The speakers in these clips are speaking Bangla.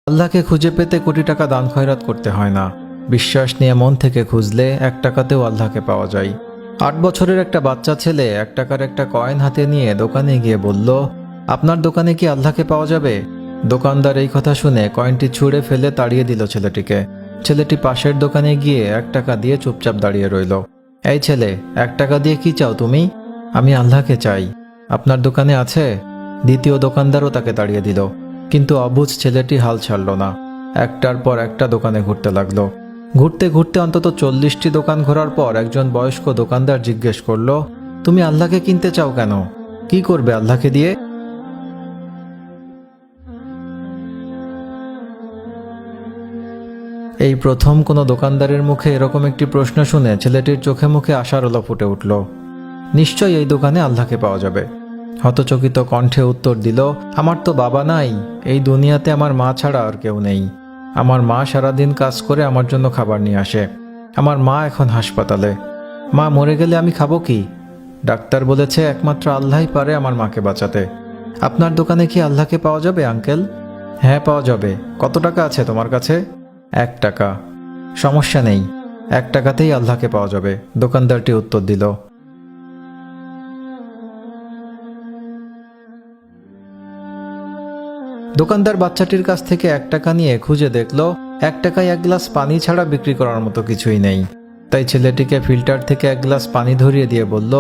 আল্লাহকে খুঁজে পেতে কোটি টাকা দান খয়রাত করতে হয় না। বিশ্বাস নিয়ে মন থেকে খুঁজলে 1 টাকাতেও আল্লাহকে পাওয়া যায়। 8 বছরের একটা বাচ্চা ছেলে 1 টাকার একটা কয়েন হাতে নিয়ে দোকানে গিয়ে বলল, আপনার দোকানে কি আল্লাহকে পাওয়া যাবে? দোকানদার এই কথা শুনে কয়েনটি ছুঁড়ে ফেলে তাড়িয়ে দিল ছেলেটিকে। ছেলেটি পাশের দোকানে গিয়ে 1 টাকা দিয়ে চুপচাপ দাঁড়িয়ে রইল। এই ছেলে, 1 টাকা দিয়ে কি চাও তুমি? আমি আল্লাহকে চাই। আপনার দোকানে আছে? দ্বিতীয় দোকানদারও তাকে তাড়িয়ে দিল। কিন্তু অবুঝ ছেলেটি হাল ছাড়ল না। একটার পর একটা দোকানে ঘুরতে লাগলো। ঘুরতে ঘুরতে অন্তত 40টি দোকান ঘোরার পর একজন বয়স্ক দোকানদার জিজ্ঞেস করল, তুমি আল্লাহকে কিনতে চাও কেন? কি করবে আল্লাহকে দিয়ে? এই প্রথম কোনো দোকানদারের মুখে এরকম একটি প্রশ্ন শুনে ছেলেটির চোখে মুখে আশার আলো ফুটে উঠল। নিশ্চয়ই এই দোকানে আল্লাহকে পাওয়া যাবে। হতচকিত কণ্ঠে উত্তর দিল, আমার তো বাবা নাই। এই দুনিয়াতে আমার মা ছাড়া আর কেউ নেই। আমার মা সারাদিন কাজ করে আমার জন্য খাবার নিয়ে আসে। আমার মা এখন হাসপাতালে। মা মরে গেলে আমি খাবো কি? ডাক্তার বলেছে একমাত্র আল্লাহই পারে আমার মাকে বাঁচাতে। আপনার দোকানে কি আল্লাহকে পাওয়া যাবে আঙ্কেল? হ্যাঁ, পাওয়া যাবে। কত টাকা আছে তোমার কাছে? 1 টাকা। সমস্যা নেই, 1 টাকাতেই আল্লাহকে পাওয়া যাবে, দোকানদারটি উত্তর দিল। দোকানদার বাচ্চাটির কাছ থেকে 1 টাকা নিয়ে খুঁজে দেখল 1 টাকায় 1 গ্লাস পানি ছাড়া বিক্রি করার মতো কিছুই নেই। তাই ছেলেটিকে ফিল্টার থেকে 1 গ্লাস পানি ধরিয়ে দিয়ে বলল,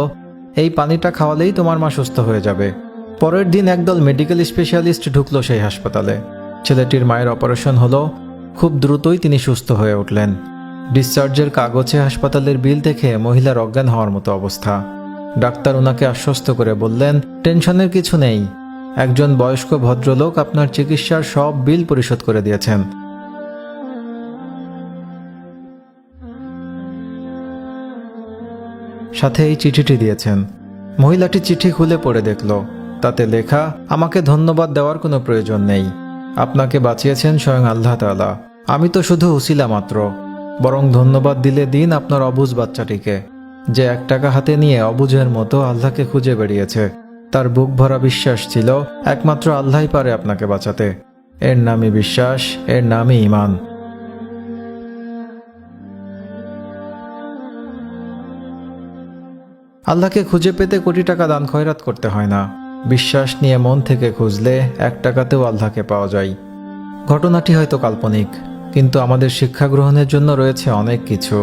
এই পানিটা খাওয়ালেই তোমার মা সুস্থ হয়ে যাবে। পরের দিন একদল মেডিকেল স্পেশালিস্ট ঢুকলো সেই হাসপাতালে। ছেলেটির মায়ের অপারেশন হলো। খুব দ্রুতই তিনি সুস্থ হয়ে উঠলেন। ডিসচার্জের কাগজে হাসপাতালের বিল দেখে মহিলার অজ্ঞান হওয়ার মতো অবস্থা। ডাক্তার ওনাকে আশ্বস্ত করে বললেন, টেনশনের কিছু নেই। একজন বয়স্ক ভদ্রলোক আপনার চিকিৎসার সব বিল পরিশোধ করে দিয়েছেন। সাথে এই চিঠিটি দিয়েছেন। মহিলাটি চিঠি খুলে পড়ে দেখল। তাতে লেখা, আমাকে ধন্যবাদ দেওয়ার কোনো প্রয়োজন নেই। আপনাকে বাঁচিয়েছেন স্বয়ং আল্লাহ তাআলা। আমি তো শুধু উসিলা মাত্র। বরং ধন্যবাদ দিলে দিন আপনার অবুঝ বাচ্চাটিকে, যে 1 টাকা হাতে নিয়ে অবুঝের মতো আল্লাহকে খুঁজে বেরিয়েছে। তার বুক ভরা বিশ্বাস ছিল একমাত্র আল্লাহই পারে আপনাকে বাঁচাতে। এর নামই বিশ্বাস, এর নামই ঈমান। আল্লাহকে খুঁজে পেতে কোটি টাকা দান খয়রাত করতে হয় না। বিশ্বাস নিয়ে মন থেকে খুঁজলে 1 টাকাতেও আল্লাহকে পাওয়া যায়। ঘটনাটি হয়তো কাল্পনিক, কিন্তু আমাদের শিক্ষা গ্রহণের জন্য রয়েছে অনেক কিছু।